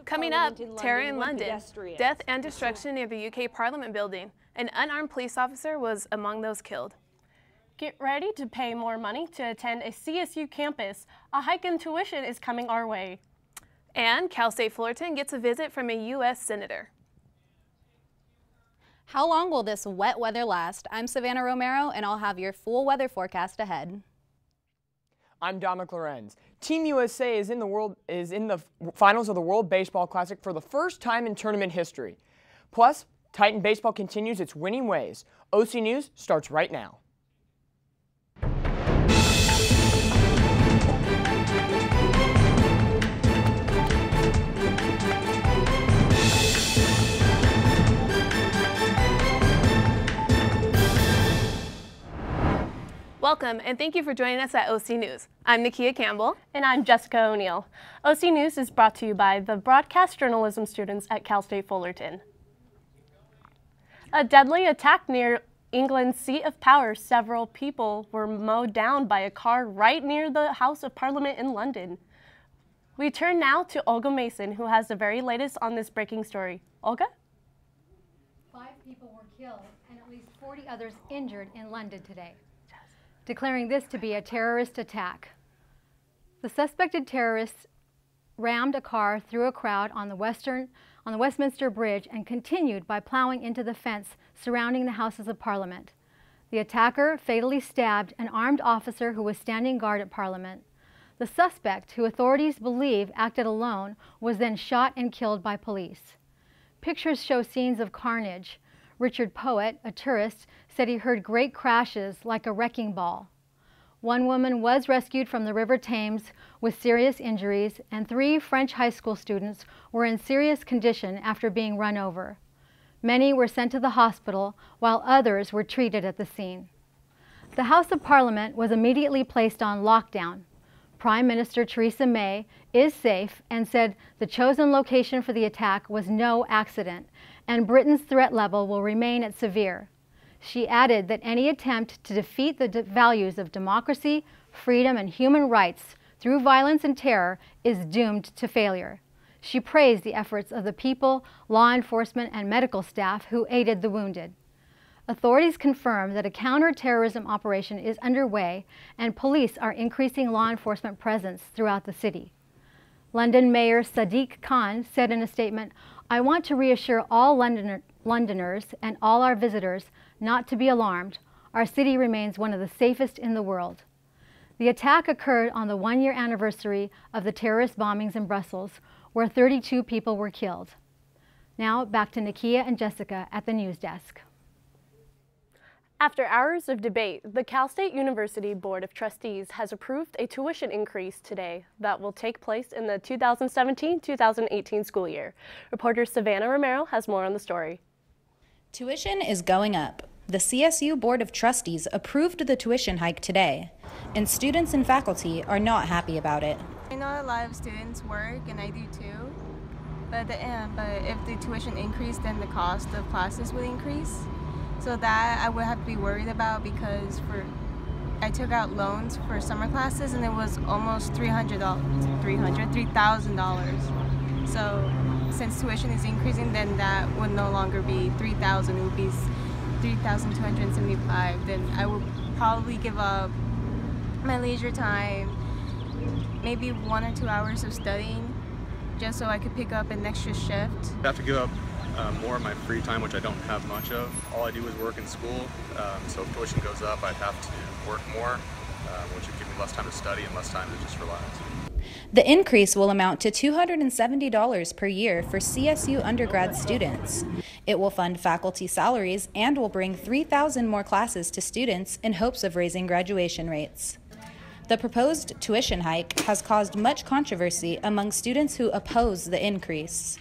Coming up, terror in London, death and destruction near the UK Parliament building. An unarmed police officer was among those killed. Get ready to pay more money to attend a CSU campus. A hike in tuition is coming our way. And Cal State Fullerton gets a visit from a U.S. Senator. How long will this wet weather last? I'm Savannah Romero, and I'll have your full weather forecast ahead. I'm Dominic Lorenz. Team USA is in the finals of the World Baseball Classic for the first time in tournament history. Plus, Titan Baseball continues its winning ways. OC News starts right now. Welcome, and thank you for joining us at OC News. I'm Nakia Campbell. And I'm Jessica O'Neill. OC News is brought to you by the broadcast journalism students at Cal State Fullerton. A deadly attack near England's seat of power. Several people were mowed down by a car right near the House of Parliament in London. We turn now to Olga Mason, who has the very latest on this breaking story. Olga? 5 people were killed and at least 40 others injured in London today, declaring this to be a terrorist attack. The suspected terrorists rammed a car through a crowd on the Westminster Bridge and continued by plowing into the fence surrounding the Houses of Parliament. The attacker fatally stabbed an armed officer who was standing guard at Parliament. The suspect, who authorities believe acted alone, was then shot and killed by police. Pictures show scenes of carnage. Richard Poet, a tourist, said he heard great crashes like a wrecking ball. One woman was rescued from the River Thames with serious injuries, and 3 French high school students were in serious condition after being run over. Many were sent to the hospital, while others were treated at the scene. The House of Parliament was immediately placed on lockdown. Prime Minister Theresa May is safe and said the chosen location for the attack was no accident, and Britain's threat level will remain at severe. She added that any attempt to defeat the values of democracy, freedom, and human rights through violence and terror is doomed to failure. She praised the efforts of the people, law enforcement, and medical staff who aided the wounded. Authorities confirm that a counter-terrorism operation is underway, and police are increasing law enforcement presence throughout the city. London Mayor Sadiq Khan said in a statement, "I want to reassure all Londoners and all our visitors not to be alarmed. Our city remains one of the safest in the world." The attack occurred on the 1-year anniversary of the terrorist bombings in Brussels, where 32 people were killed. Now back to Nakia and Jessica at the news desk. After hours of debate, the Cal State University Board of Trustees has approved a tuition increase today that will take place in the 2017-2018 school year. Reporter Savannah Romero has more on the story. Tuition is going up. The CSU Board of Trustees approved the tuition hike today, and students and faculty are not happy about it. I know a lot of students work, and I do too, but if the tuition increased, then the cost of classes would increase. So that I would have to be worried about, because I took out loans for summer classes and it was almost $3,000. So since tuition is increasing, then that would no longer be $3,000, it would be $3,275. Then I would probably give up my leisure time, maybe 1 or 2 hours of studying, just so I could pick up an extra shift. I have to give up more of my free time, which I don't have much of. All I do is work in school, so if tuition goes up, I'd have to work more, which would give me less time to study and less time to just relax. The increase will amount to $270 per year for CSU undergrad students. It will fund faculty salaries and will bring 3,000 more classes to students in hopes of raising graduation rates. The proposed tuition hike has caused much controversy among students who oppose the increase.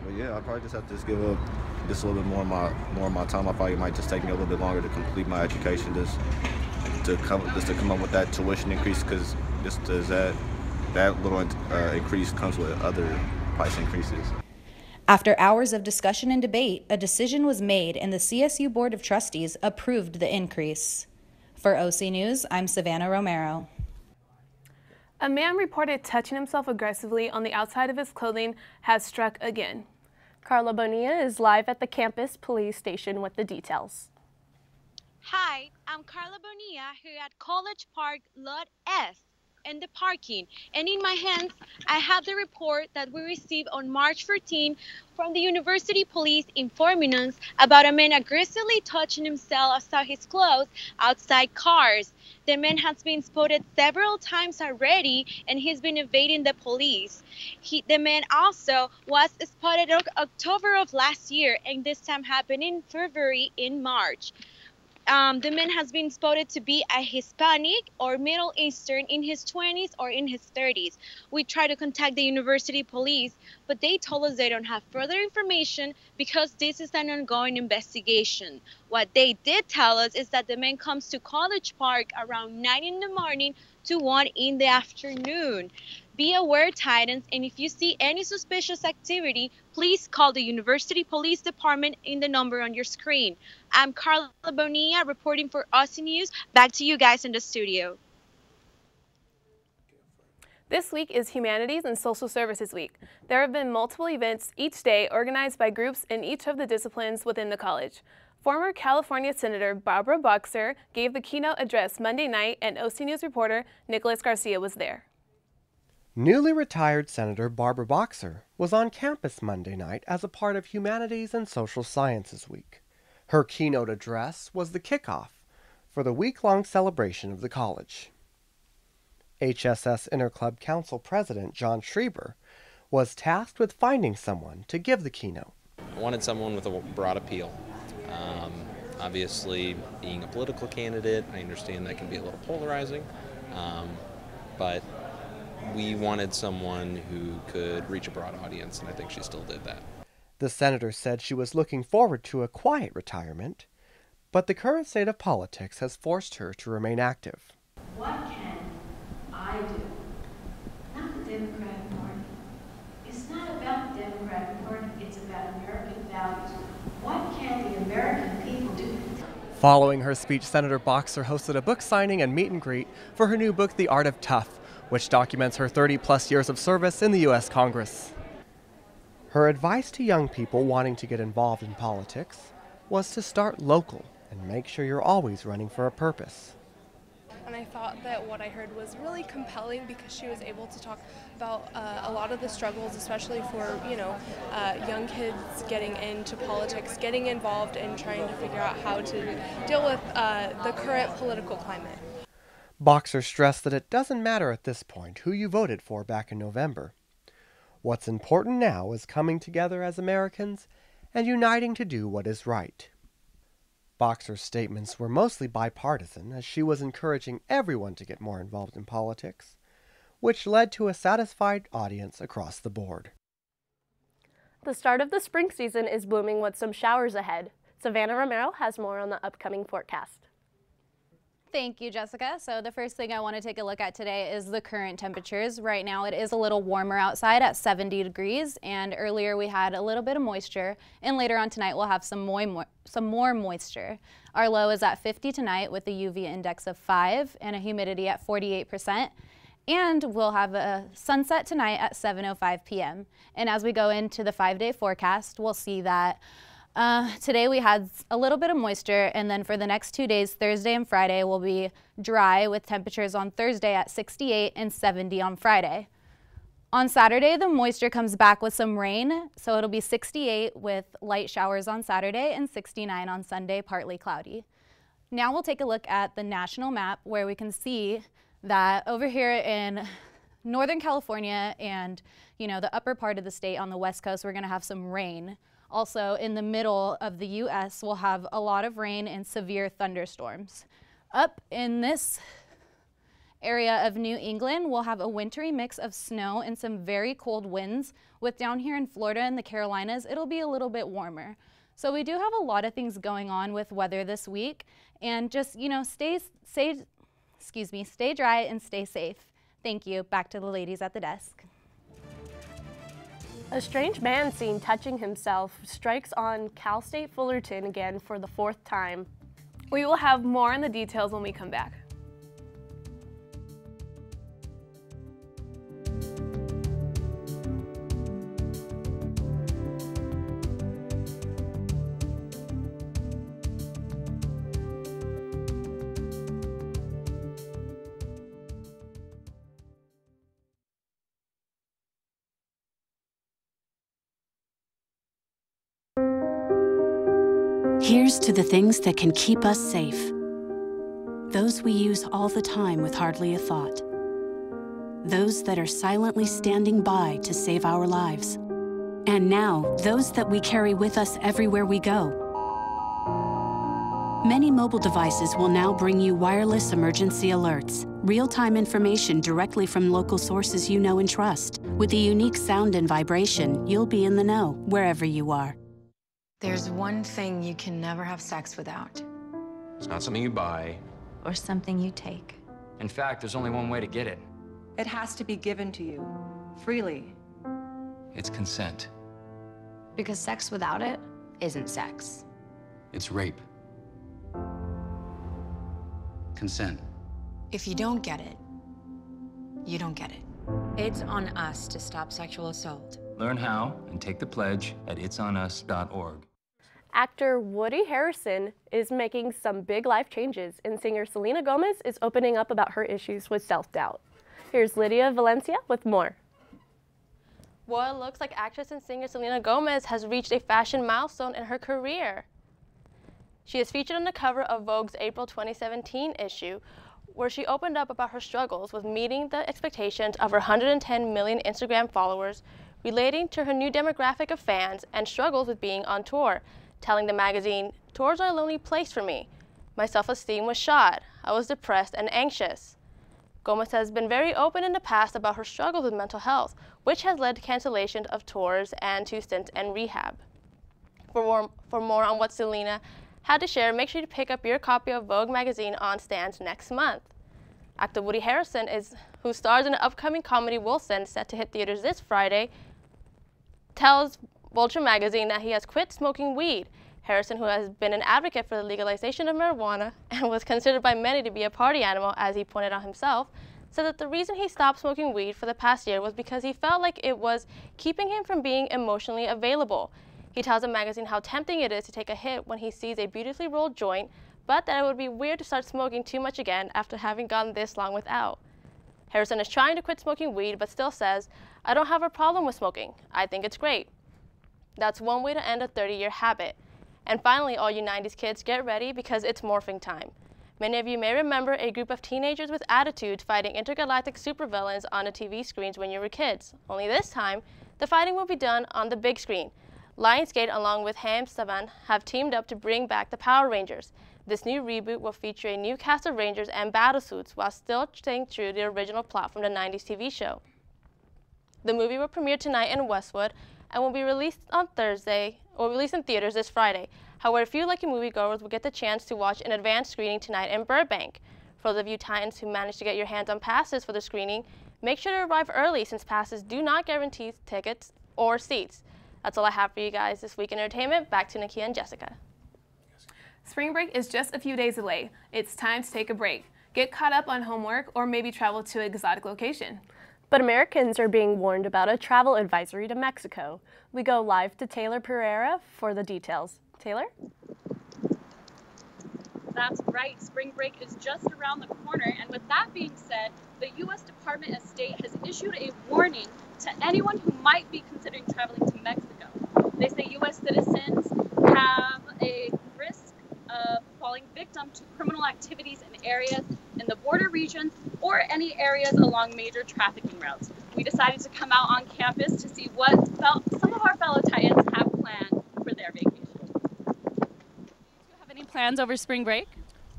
But yeah, I probably just have to give up just a little bit more of my time. I probably might just take me a little bit longer to complete my education, just to come up with that tuition increase, because that little increase comes with other price increases. After hours of discussion and debate, a decision was made and the CSU Board of Trustees approved the increase. For OC News, I'm Savannah Romero. A man reported touching himself aggressively on the outside of his clothing has struck again. Carla Bonilla is live at the campus police station with the details. Hi, I'm Carla Bonilla here at College Park Lot S in the parking. And in my hands, I have the report that we received on March 14 from the university police informing us about a man aggressively touching himself outside his clothes outside cars. The man has been spotted several times already and he's been evading the police. The man also was spotted in October of last year, and this time happened in February in March. The man has been spotted to be a Hispanic or Middle Eastern in his 20s or in his 30s. We tried to contact the university police, but they told us they don't have further information because this is an ongoing investigation. What they did tell us is that the man comes to College Park around 9 in the morning to 1 in the afternoon. Be aware, Titans, and if you see any suspicious activity, please call the University Police Department in the number on your screen. I'm Carla Bonilla reporting for Aussie News. Back to you guys in the studio. This week is Humanities and Social Services Week. There have been multiple events each day organized by groups in each of the disciplines within the college. Former California Senator Barbara Boxer gave the keynote address Monday night, and OC News reporter Nicholas Garcia was there. Newly retired Senator Barbara Boxer was on campus Monday night as a part of Humanities and Social Sciences Week. Her keynote address was the kickoff for the week-long celebration of the college. HSS Interclub Council President John Schreiber was tasked with finding someone to give the keynote. I wanted someone with a broad appeal. Obviously, being a political candidate, I understand that can be a little polarizing, but we wanted someone who could reach a broad audience, and I think she still did that. The senator said she was looking forward to a quiet retirement, but the current state of politics has forced her to remain active. What can I do? Not the Democratic Party. It's not about the Democratic Party, it's about American values. What can the American people do? Following her speech, Senator Boxer hosted a book signing and meet and greet for her new book, The Art of Tough, which documents her 30-plus years of service in the U.S. Congress. Her advice to young people wanting to get involved in politics was to start local and make sure you're always running for a purpose. And I thought that what I heard was really compelling because she was able to talk about a lot of the struggles, especially for, young kids getting into politics, getting involved and trying to figure out how to deal with the current political climate. Boxer stressed that it doesn't matter at this point who you voted for back in November. What's important now is coming together as Americans and uniting to do what is right. Boxer's statements were mostly bipartisan, as she was encouraging everyone to get more involved in politics, which led to a satisfied audience across the board. The start of the spring season is blooming with some showers ahead. Savannah Romero has more on the upcoming forecast. Thank you, Jessica. So the first thing I want to take a look at today is the current temperatures. Right now it is a little warmer outside at 70 degrees, and earlier we had a little bit of moisture, and later on tonight we'll have some more moisture. Our low is at 50 tonight with a UV index of 5 and a humidity at 48%. And we'll have a sunset tonight at 7:05 p.m. And as we go into the 5-day forecast, we'll see that today we had a little bit of moisture, and then for the next 2 days, Thursday and Friday, will be dry with temperatures on Thursday at 68 and 70 on Friday. On Saturday, the moisture comes back with some rain, so it'll be 68 with light showers on Saturday and 69 on Sunday, partly cloudy. Now we'll take a look at the national map where we can see that over here in Northern California and, the upper part of the state on the West Coast, we're going to have some rain. Also, in the middle of the U.S., we'll have a lot of rain and severe thunderstorms. Up in this area of New England, we'll have a wintry mix of snow and some very cold winds. With down here in Florida and the Carolinas, it'll be a little bit warmer. So we do have a lot of things going on with weather this week, and just, stay dry and stay safe. Thank you. Back to the ladies at the desk. A strange man seen touching himself strikes on Cal State Fullerton again for the 4th time. We will have more on the details when we come back. Here's to the things that can keep us safe. Those we use all the time with hardly a thought. Those that are silently standing by to save our lives. And now, those that we carry with us everywhere we go. Many mobile devices will now bring you wireless emergency alerts, real-time information directly from local sources you know and trust. With the unique sound and vibration, you'll be in the know, wherever you are. There's one thing you can never have sex without. It's not something you buy. Or something you take. In fact, there's only one way to get it. It has to be given to you, freely. It's consent. Because sex without it isn't sex. It's rape. Consent. If you don't get it, you don't get it. It's on us to stop sexual assault. Learn how and take the pledge at itsonus.org. Actor Woody Harrelson is making some big life changes, and singer Selena Gomez is opening up about her issues with self-doubt. Here's Lydia Valencia with more. Well, it looks like actress and singer Selena Gomez has reached a fashion milestone in her career. She is featured on the cover of Vogue's April 2017 issue, where she opened up about her struggles with meeting the expectations of her 110 million Instagram followers, relating to her new demographic of fans, and struggles with being on tour, telling the magazine, "Tours are a lonely place for me. My self-esteem was shot. I was depressed and anxious." Gomez has been very open in the past about her struggles with mental health, which has led to cancellation of tours and to stints in rehab. For more on what Selena had to share, make sure to pick up your copy of Vogue magazine on stands next month. Actor Woody Harrelson, who stars in the upcoming comedy Wilson, set to hit theaters this Friday, tells Vulture magazine that he has quit smoking weed. Harrison, who has been an advocate for the legalization of marijuana and was considered by many to be a party animal, as he pointed out himself, said that the reason he stopped smoking weed for the past year was because he felt like it was keeping him from being emotionally available. He tells the magazine how tempting it is to take a hit when he sees a beautifully rolled joint, but that it would be weird to start smoking too much again after having gone this long without. Harrison is trying to quit smoking weed, but still says, "I don't have a problem with smoking. I think it's great." That's one way to end a 30-year habit. And finally, all you 90s kids, get ready because it's morphing time. Many of you may remember a group of teenagers with attitudes fighting intergalactic supervillains on the TV screens when you were kids. Only this time, the fighting will be done on the big screen. Lionsgate, along with Ham Saban, have teamed up to bring back the Power Rangers. This new reboot will feature a new cast of Rangers and battlesuits while still staying true to the original plot from the 90s TV show. The movie will premiere tonight in Westwood and will be released on Thursday, or released in theaters this Friday. However, few lucky moviegoers will get the chance to watch an advanced screening tonight in Burbank. For those of you Titans who managed to get your hands on passes for the screening, make sure to arrive early since passes do not guarantee tickets or seats. That's all I have for you guys this week in entertainment. Back to Nakia and Jessica. Spring break is just a few days away. It's time to take a break. Get caught up on homework or maybe travel to an exotic location. But Americans are being warned about a travel advisory to Mexico. We go live to Taylor Pereira for the details. Taylor? That's right, spring break is just around the corner, and with that being said, the U.S. Department of State has issued a warning to anyone who might be considering traveling to Mexico. They say U.S. citizens have a risk of falling victim to criminal activities in areas in the border regions or any areas along major trafficking routes. We decided to come out on campus to see what some of our fellow Titans have planned for their vacation. Any plans over spring break?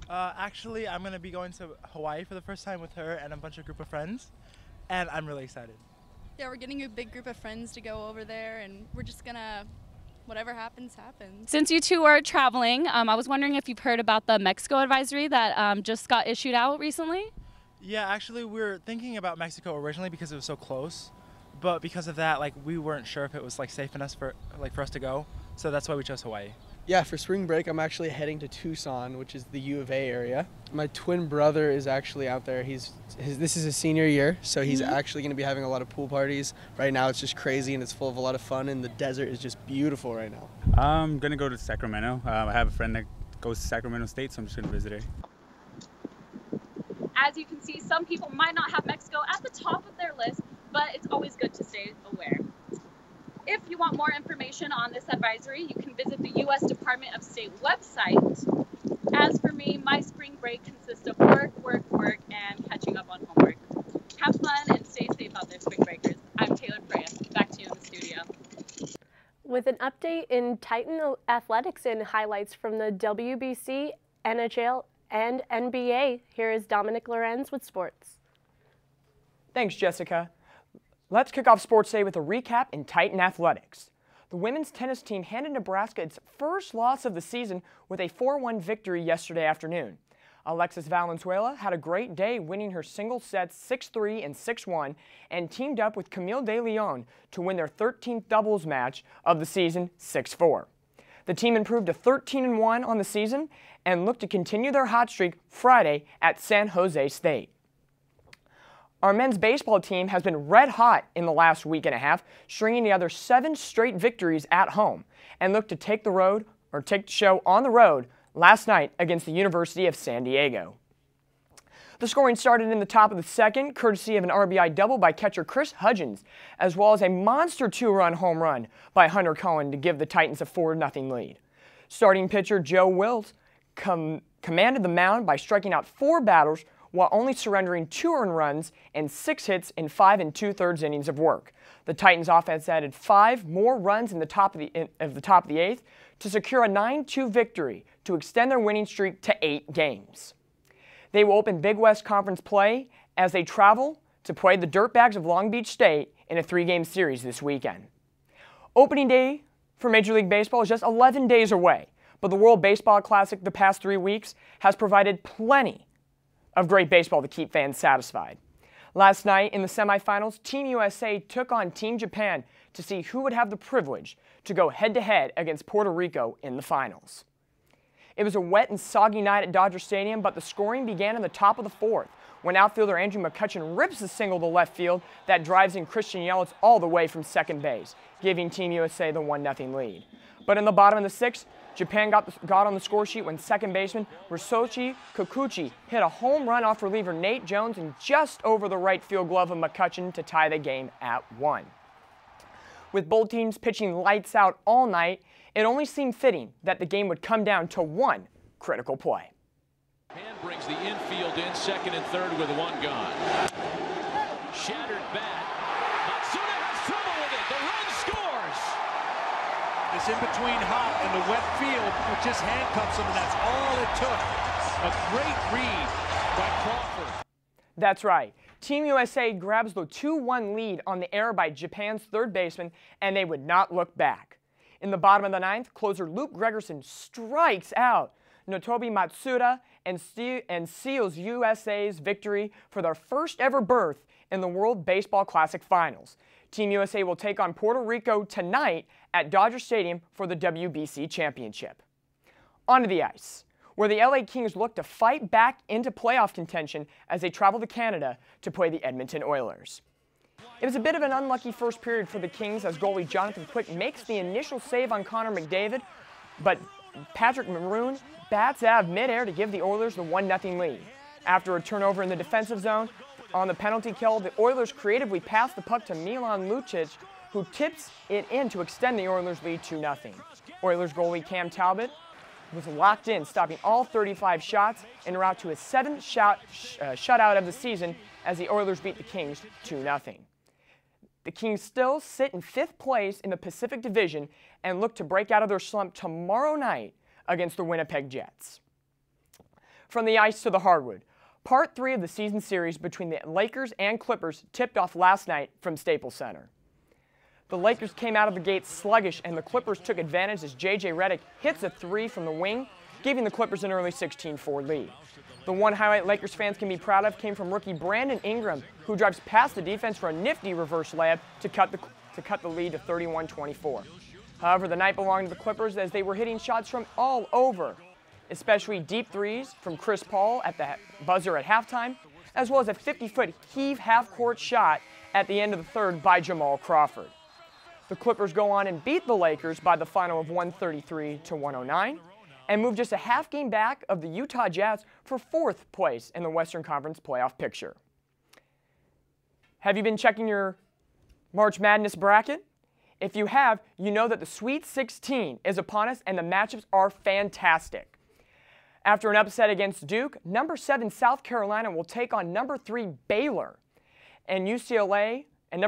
Actually, I'm going to be going to Hawaii for the first time with her and a group of friends, and I'm really excited. Yeah, we're getting a big group of friends to go over there, and we're just gonna, whatever happens, happens. Since you two are traveling, I was wondering if you've heard about the Mexico advisory that just got issued out recently? Yeah, actually, we were thinking about Mexico originally because it was so close, but because of that, we weren't sure if it was safe enough for us to go, so that's why we chose Hawaii. Yeah, for spring break, I'm actually heading to Tucson, which is the U of A area. My twin brother is actually out there. This is his senior year, so he's actually going to be having a lot of pool parties. Right now, it's just crazy and it's full of a lot of fun, and the desert is just beautiful right now. I'm going to go to Sacramento. I have a friend that goes to Sacramento State, so I'm just going to visit her. As you can see, some people might not have Mexico at the top of their list, but it's always good to stay aware. If you want more information information on this advisory, you can visit the U.S. Department of State website. As for me, my spring break consists of work, and catching up on homework. Have fun and stay safe out there, spring breakers. I'm Taylor Freya. Back to you in the studio. With an update in Titan athletics and highlights from the WBC, NHL, and NBA, here is Dominic Lorenz with sports. Thanks, Jessica. Let's kick off Sports Day with a recap in Titan athletics. The women's tennis team handed Nebraska its first loss of the season with a 4-1 victory yesterday afternoon. Alexis Valenzuela had a great day, winning her singles sets 6-3 and 6-1, and teamed up with Camille De Leon to win their 13th doubles match of the season 6-4. The team improved to 13-1 on the season and looked to continue their hot streak Friday at San Jose State. Our men's baseball team has been red hot in the last week and a half, stringing together 7 straight victories at home, and looked to take the show on the road last night against the University of San Diego. The scoring started in the top of the second, courtesy of an RBI double by catcher Chris Hudgens, as well as a monster 2-run home run by Hunter Cohen to give the Titans a 4-0 lead. Starting pitcher Joe Wills commanded the mound by striking out 4 batters while only surrendering 2 earned runs and 6 hits in 5 2/3 innings of work. The Titans offense added 5 more runs in the top of the 8th to secure a 9-2 victory to extend their winning streak to 8 games. They will open Big West Conference play as they travel to play the Dirtbags of Long Beach State in a 3-game series this weekend. Opening day for Major League Baseball is just 11 days away, but the World Baseball Classic the past 3 weeks has provided plenty of great baseball to keep fans satisfied. Last night in the semifinals, Team USA took on Team Japan to see who would have the privilege to go head-to-head against Puerto Rico in the finals. It was a wet and soggy night at Dodger Stadium, but the scoring began in the top of the 4th when outfielder Andrew McCutchen rips a single to left field that drives in Christian Yelich all the way from second base, giving Team USA the 1-0 lead. But in the bottom of the 6th, Japan got on the score sheet when second baseman Ryusuke Kikuchi hit a home run off reliever Nate Jones and just over the right field glove of McCutchen to tie the game at 1. With both teams pitching lights out all night, it only seemed fitting that the game would come down to one critical play. Japan brings the infield in, second and third with 1 gone. Shattered bat. Matsuda has trouble with it. The run scores. It's in between hot and the wet field, which just handcuffs him, and that's all it took. A great read by Crawford. That's right. Team USA grabs the 2-1 lead on the air by Japan's third baseman, and they would not look back. In the bottom of the 9th, closer Luke Gregerson strikes out Notobi Matsuda and seals USA's victory for their first ever berth in the World Baseball Classic Finals. Team USA will take on Puerto Rico tonight at Dodger Stadium for the WBC Championship. Onto the ice, where the LA Kings look to fight back into playoff contention as they travel to Canada to play the Edmonton Oilers. It was a bit of an unlucky first period for the Kings as goalie Jonathan Quick makes the initial save on Connor McDavid, but Patrick Maroon bats out of midair to give the Oilers the 1-0 lead. After a turnover in the defensive zone, on the penalty kill, the Oilers creatively pass the puck to Milan Lucic, who tips it in to extend the Oilers' lead 2-0. Oilers goalie Cam Talbot was locked in, stopping all 35 shots en route to his 7th shutout of the season as the Oilers beat the Kings 2-0. The Kings still sit in 5th place in the Pacific Division and look to break out of their slump tomorrow night against the Winnipeg Jets. From the ice to the hardwood, Part 3 of the season series between the Lakers and Clippers tipped off last night from Staples Center. The Lakers came out of the gate sluggish, and the Clippers took advantage as J.J. Redick hits a 3 from the wing, giving the Clippers an early 16-4 lead. The one highlight Lakers fans can be proud of came from rookie Brandon Ingram, who drives past the defense for a nifty reverse layup to cut the lead to 31-24. However, the night belonged to the Clippers as they were hitting shots from all over, especially deep threes from Chris Paul at the buzzer at halftime, as well as a 50-foot heave half-court shot at the end of the third by Jamal Crawford. The Clippers go on and beat the Lakers by the final of 133-109 and move just a half game back of the Utah Jazz for 4th place in the Western Conference playoff picture. Have you been checking your March Madness bracket? If you have, you know that the Sweet 16 is upon us and the matchups are fantastic. After an upset against Duke, number 7 South Carolina will take on number 3 Baylor. And number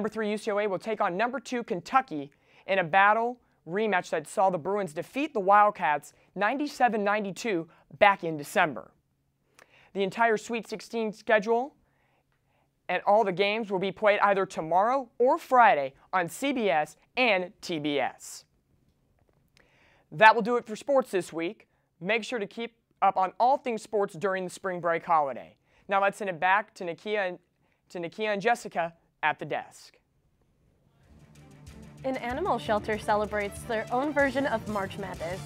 3 UCLA will take on number 2 Kentucky in a battle rematch that saw the Bruins defeat the Wildcats 97-92 back in December. The entire Sweet 16 schedule and all the games will be played either tomorrow or Friday on CBS and TBS. That will do it for sports this week. Make sure to keep up on all things sports during the spring break holiday. Now let's send it back to Nakia and Jessica at the desk. An animal shelter celebrates their own version of March Madness.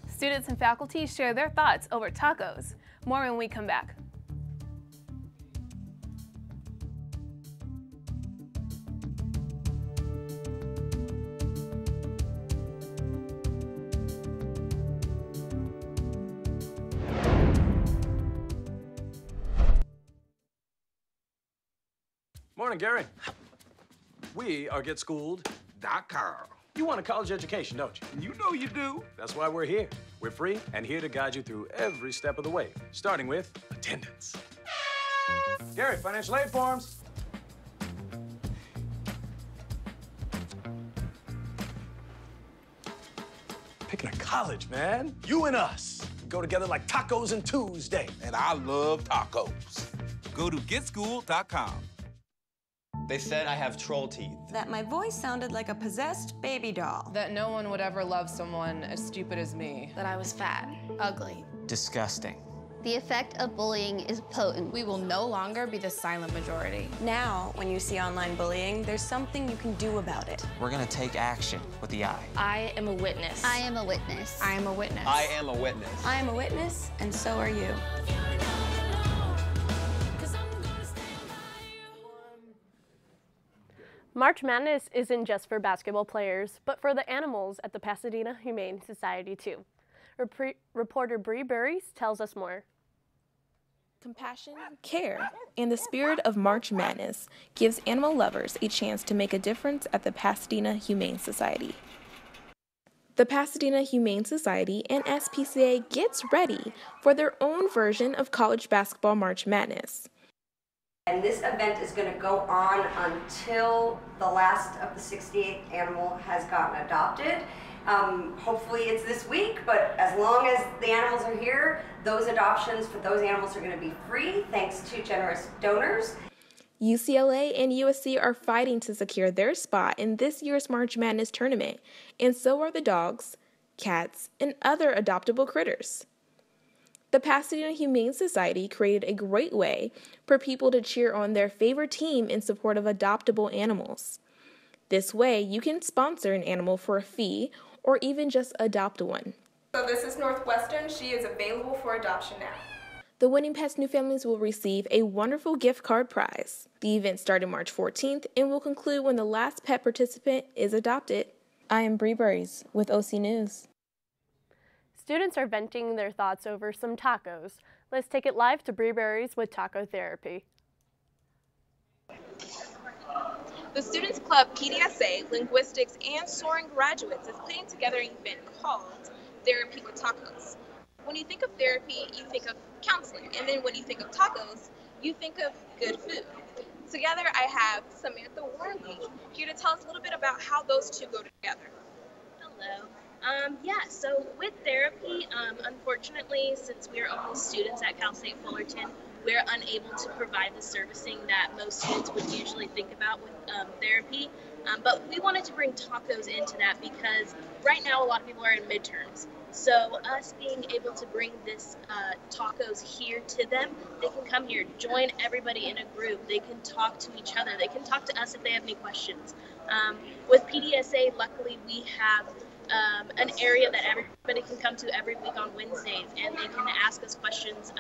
Students and faculty share their thoughts over tacos. More when we come back. Morning, Gary. We are GetSchooled.com. You want a college education, don't you? You know you do. That's why we're here. We're free and here to guide you through every step of the way, starting with attendance. Gary, financial aid forms. Picking a college, man. You and us. We go together like tacos and Tuesday. And I love tacos. Go to GetSchooled.com. They said I have troll teeth. That my voice sounded like a possessed baby doll. That no one would ever love someone as stupid as me. That I was fat, ugly. Disgusting. The effect of bullying is potent. We will no longer be the silent majority. Now, when you see online bullying, there's something you can do about it. We're gonna take action with the I. I am a witness. I am a witness. I am a witness. I am a witness. I am a witness, and so are you. March Madness isn't just for basketball players, but for the animals at the Pasadena Humane Society too. Reporter Bree Burries tells us more. Compassion, care, and the spirit of March Madness gives animal lovers a chance to make a difference at the Pasadena Humane Society. The Pasadena Humane Society and SPCA gets ready for their own version of college basketball March Madness. And this event is going to go on until the last of the 68th animal has gotten adopted. Hopefully it's this week, but as long as the animals are here, those adoptions for those animals are going to be free thanks to generous donors. UCLA and USC are fighting to secure their spot in this year's March Madness tournament, and so are the dogs, cats, and other adoptable critters. The Pasadena Humane Society created a great way for people to cheer on their favorite team in support of adoptable animals. This way, you can sponsor an animal for a fee or even just adopt one. So this is Northwestern. She is available for adoption now. The winning pet's new families will receive a wonderful gift card prize. The event started March 14th and will conclude when the last pet participant is adopted. I am Bree Burries with OC News. Students are venting their thoughts over some tacos. Let's take it live to Bree Burries with Taco Therapy. The Students Club PDSA, Linguistics, and Soaring Graduates is putting together an event called Therapy with Tacos. When you think of therapy, you think of counseling, and then when you think of tacos, you think of good food. Together, I have Samantha Worley here to tell us a little bit about how those two go together. Hello. So with therapy, unfortunately, since we are only students at Cal State Fullerton, we're unable to provide the servicing that most students would usually think about with therapy. But we wanted to bring tacos into that because right now a lot of people are in midterms. So us being able to bring this tacos here to them, they can come here, join everybody in a group. They can talk to each other. They can talk to us if they have any questions. With PDSA, luckily we have an area that everybody can come to every week on Wednesdays, and they can ask us questions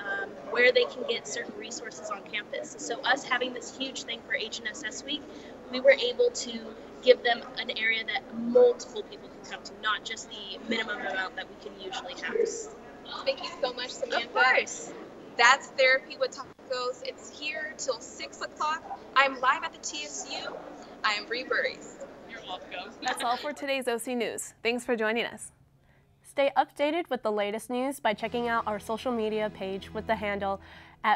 where they can get certain resources on campus. So us having this huge thing for HNSS Week, we were able to give them an area that multiple people can come to, not just the minimum amount that we can usually house. Thank you so much, Samantha. Of course. That's Therapy with Tacos. It's here till 6 o'clock. I'm live at the TSU. I am Bree Burries. welcome. That's all for today's OC News. Thanks for joining us. Stay updated with the latest news by checking out our social media page with the handle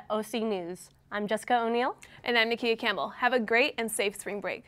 @OC News. I'm Jessica O'Neill. And I'm Nakia Campbell. Have a great and safe spring break.